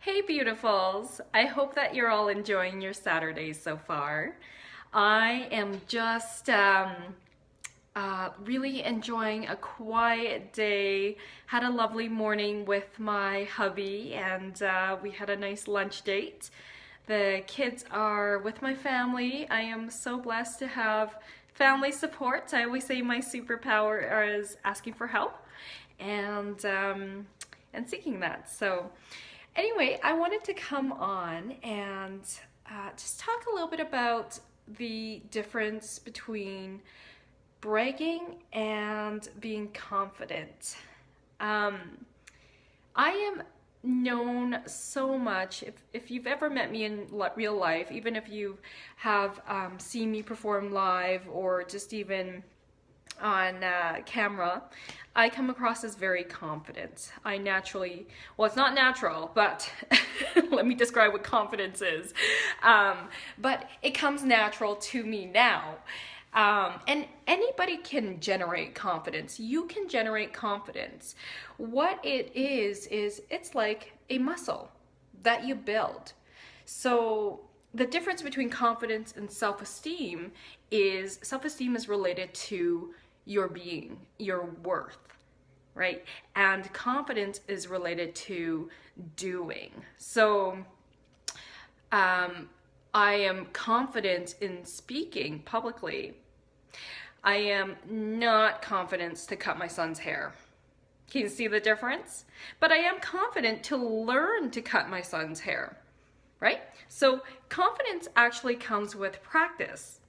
Hey beautifuls! I hope that you're all enjoying your Saturdays so far. I am just really enjoying a quiet day. Had a lovely morning with my hubby and we had a nice lunch date. The kids are with my family. I am so blessed to have family support. I always say my superpower is asking for help and seeking that. So anyway, I wanted to come on and just talk a little bit about the difference between bragging and being confident. I am known so much, if you've ever met me in real life, even if you have seen me perform live or just even on camera, I come across as very confident. I naturally, well, it's not natural, but let me describe what confidence is. But it comes natural to me now. And anybody can generate confidence. You can generate confidence. What it is it's like a muscle that you build. So the difference between confidence and self-esteem is self-esteem is related to your being, your worth, right? And confidence is related to doing. So I am confident in speaking publicly. I am not confident to cut my son's hair. Can you see the difference? But I am confident to learn to cut my son's hair, right? So confidence actually comes with practice.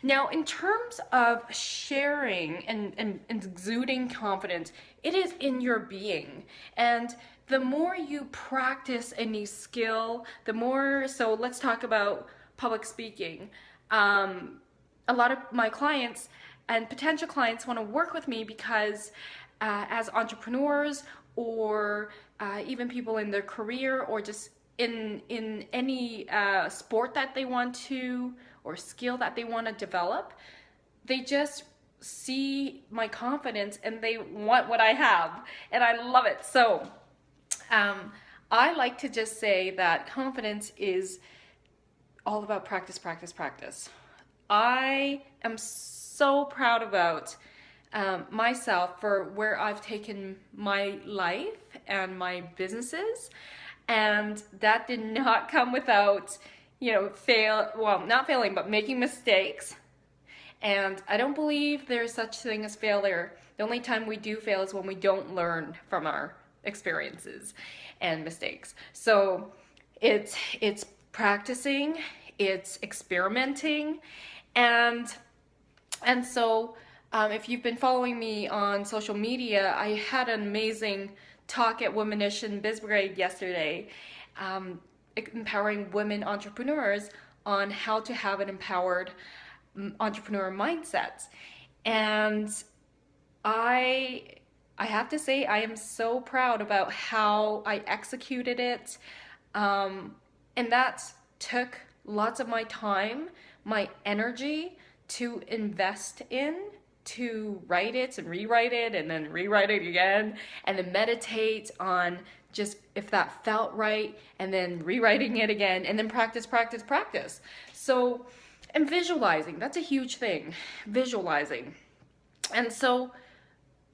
Now, in terms of sharing and exuding confidence, it is in your being. And the more you practice a new skill, the more, so let's talk about public speaking. A lot of my clients and potential clients want to work with me because as entrepreneurs or even people in their career or just in any sport that they want to or skill that they want to develop, they just see my confidence and they want what I have, and I love it. So I like to just say that confidence is all about practice, practice, practice. I am so proud about myself for where I've taken my life and my businesses, and that did not come without, you know, not failing, but making mistakes. And I don't believe there's such thing as failure. The only time we do fail is when we don't learn from our experiences and mistakes. So it's practicing, it's experimenting, and so if you've been following me on social media, I had an amazing talk at Womanish and Biz Brigade yesterday, empowering women entrepreneurs on how to have an empowered entrepreneur mindset. And I have to say I am so proud about how I executed it, and that took lots of my time, my energy to invest in, to write it and rewrite it and then rewrite it again, and then meditate on just if that felt right, and then rewriting it again, and then practice, practice, practice. So, and visualizing, that's a huge thing, visualizing. And so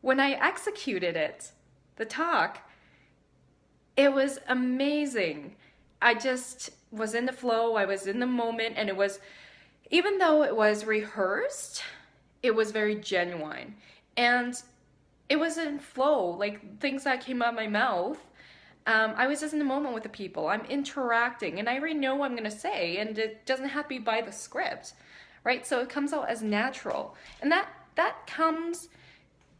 when I executed it, the talk, it was amazing. I just was in the flow, I was in the moment, and it was, even though it was rehearsed, it was very genuine. And it was in flow, like things that came out of my mouth. I was just in the moment with the people. I'm interacting, and I already know what I'm gonna say, and it doesn't have to be by the script, right? So it comes out as natural. And that comes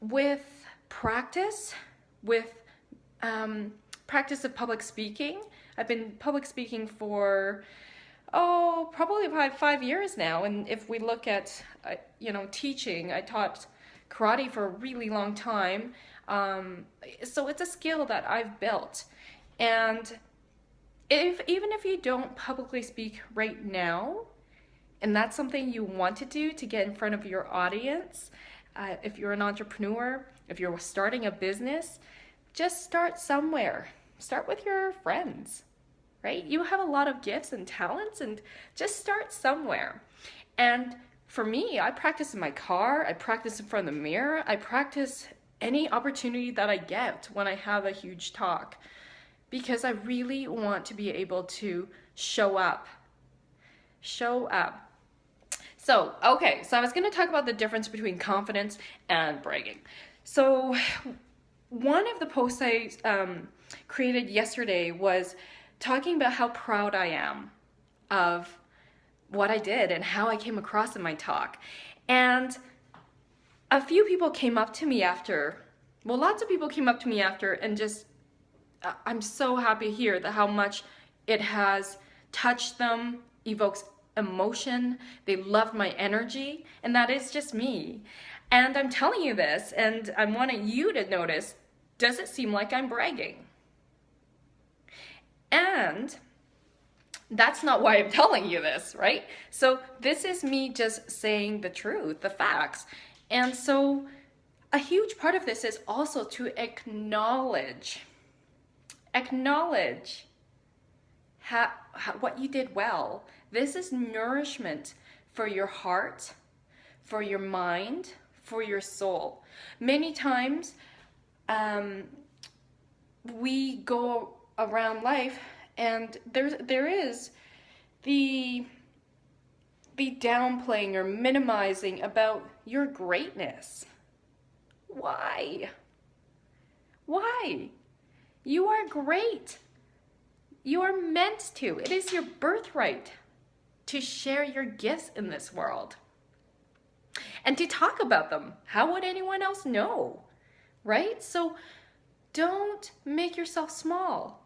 with practice, with practice of public speaking. I've been public speaking for, probably about 5 years now. And if we look at, teaching, I taught karate for a really long time. So it's a skill that I've built. And even if you don't publicly speak right now, and that's something you want to do to get in front of your audience, if you're an entrepreneur, if you're starting a business, just start somewhere. Start with your friends. right? You have a lot of gifts and talents, and just start somewhere. And for me, I practice in my car, I practice in front of the mirror, I practice any opportunity that I get when I have a huge talk, because I really want to be able to show up. Show up. So, okay, so I was going to talk about the difference between confidence and bragging. So, one of the posts I created yesterday was talking about how proud I am of what I did and how I came across in my talk. And a few people came up to me after, well, lots of people came up to me after and just, I'm so happy to hear that how much it has touched them, evokes emotion. They loved my energy, and that is just me. And I'm telling you this, and I'm wanting you to notice, does it seem like I'm bragging? And that's not why I'm telling you this, right? So this is me just saying the truth, the facts. And so a huge part of this is also to acknowledge what you did well. This is nourishment for your heart, for your mind, for your soul. Many times we go around life and there is the downplaying or minimizing about your greatness. Why? Why? You are great. You are meant to. It is your birthright to share your gifts in this world and to talk about them. How would anyone else know? Right? So don't make yourself small.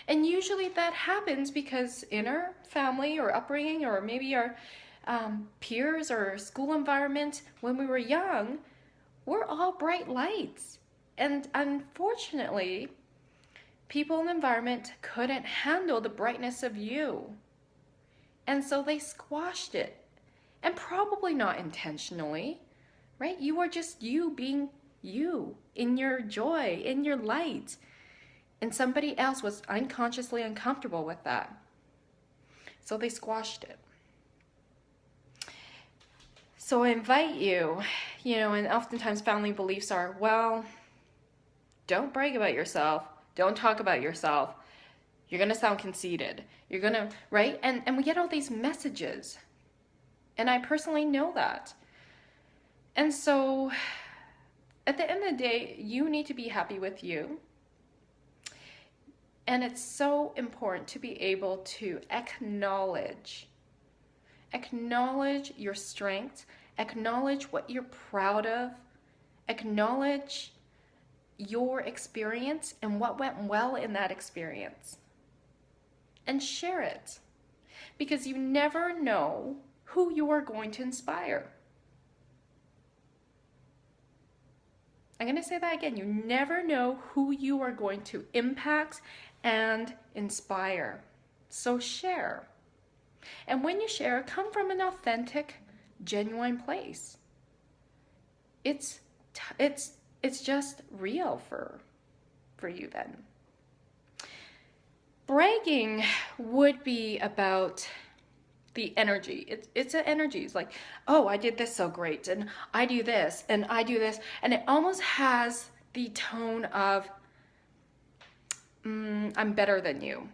And usually that happens because in our family or upbringing, or maybe our peers or school environment when we were young, we're all bright lights. And unfortunately, people in the environment couldn't handle the brightness of you. And so they squashed it. And probably not intentionally, right? You are just you being you, in your joy, in your light. And somebody else was unconsciously uncomfortable with that. So they squashed it. So I invite you, and oftentimes family beliefs are, well, don't brag about yourself. Don't talk about yourself. You're going to sound conceited. You're going to, right? And we get all these messages. And I personally know that. And so at the end of the day, you need to be happy with you. And it's so important to be able to acknowledge your strengths, acknowledge what you're proud of, acknowledge your experience and what went well in that experience, and share it, because you never know who you are going to inspire. I'm going to say that again. You never know who you are going to impact and inspire. So share. And when you share, come from an authentic, genuine place. It's just real for you then. Bragging would be about the energy. It's an energy. It's like, oh, I did this so great, and I do this, and I do this, and it almost has the tone of, I'm better than you.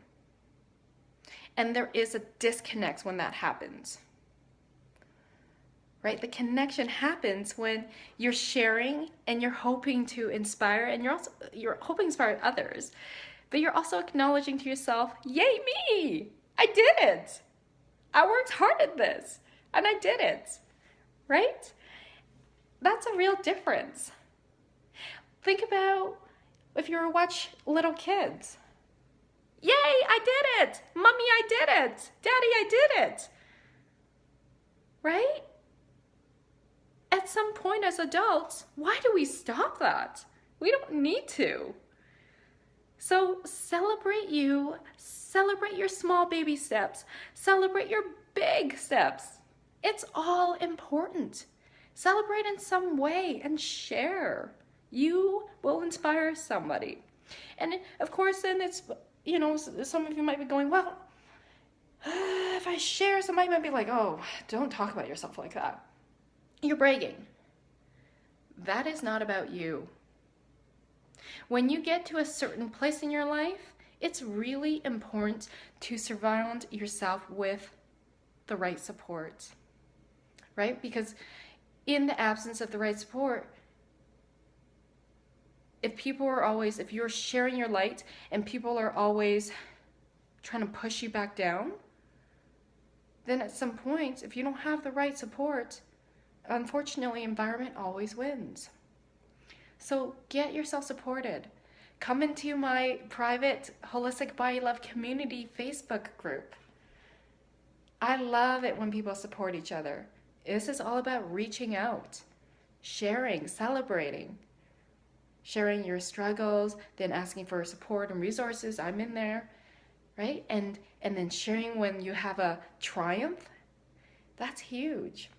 And there is a disconnect when that happens. Right? The connection happens when you're sharing and you're hoping to inspire, and you're hoping to inspire others, but you're also acknowledging to yourself, yay me! I did it! I worked hard at this, and I did it. Right? That's a real difference. Think about if you were to watch little kids. Yay, I did it! Mommy, I did it! Daddy, I did it! Right? At some point as adults, why do we stop that? We don't need to. So celebrate you, celebrate your small baby steps, celebrate your big steps. It's all important. Celebrate in some way and share. You will inspire somebody. And of course, then it's you know, some of you might be going, well, if I share, somebody might be like, oh, don't talk about yourself like that. You're bragging. That is not about you. When you get to a certain place in your life, it's really important to surround yourself with the right support, right? Because in the absence of the right support, if you're sharing your light and people are always trying to push you back down, then at some point, if you don't have the right support, unfortunately, environment always wins. So get yourself supported. Come into my private Holistic Body Love Community Facebook group. I love it when people support each other. This is all about reaching out, sharing, celebrating, sharing your struggles, then asking for support and resources. I'm in there, right? And then sharing when you have a triumph. That's huge.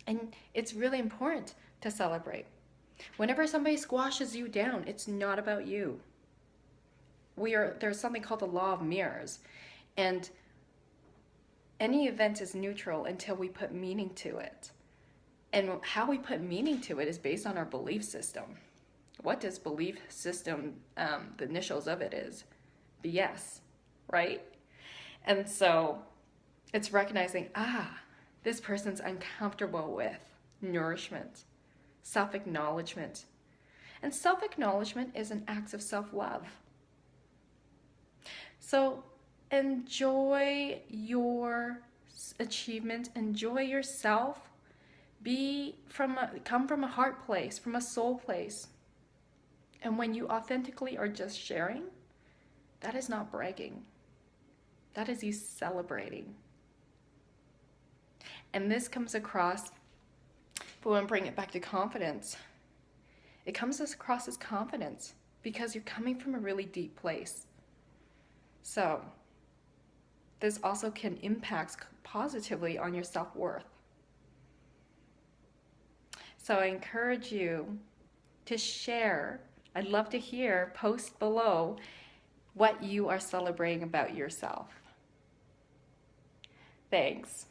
And it's really important to celebrate. Whenever somebody squashes you down, it's not about you. There's something called the law of mirrors. And any event is neutral until we put meaning to it. And how we put meaning to it is based on our belief system. What does belief system, the initials of it is? BS, right? And so it's recognizing, this person's uncomfortable with nourishment, self-acknowledgement. And self-acknowledgement is an act of self-love. So enjoy your achievement, enjoy yourself, come from a heart place, from a soul place. And when you authentically are just sharing, that is not bragging. That is you celebrating. And this comes across, if we want to bring it back to confidence, it comes across as confidence because you're coming from a really deep place. So this also can impact positively on your self-worth. So I encourage you to share. I'd love to hear, post below what you are celebrating about yourself. Thanks.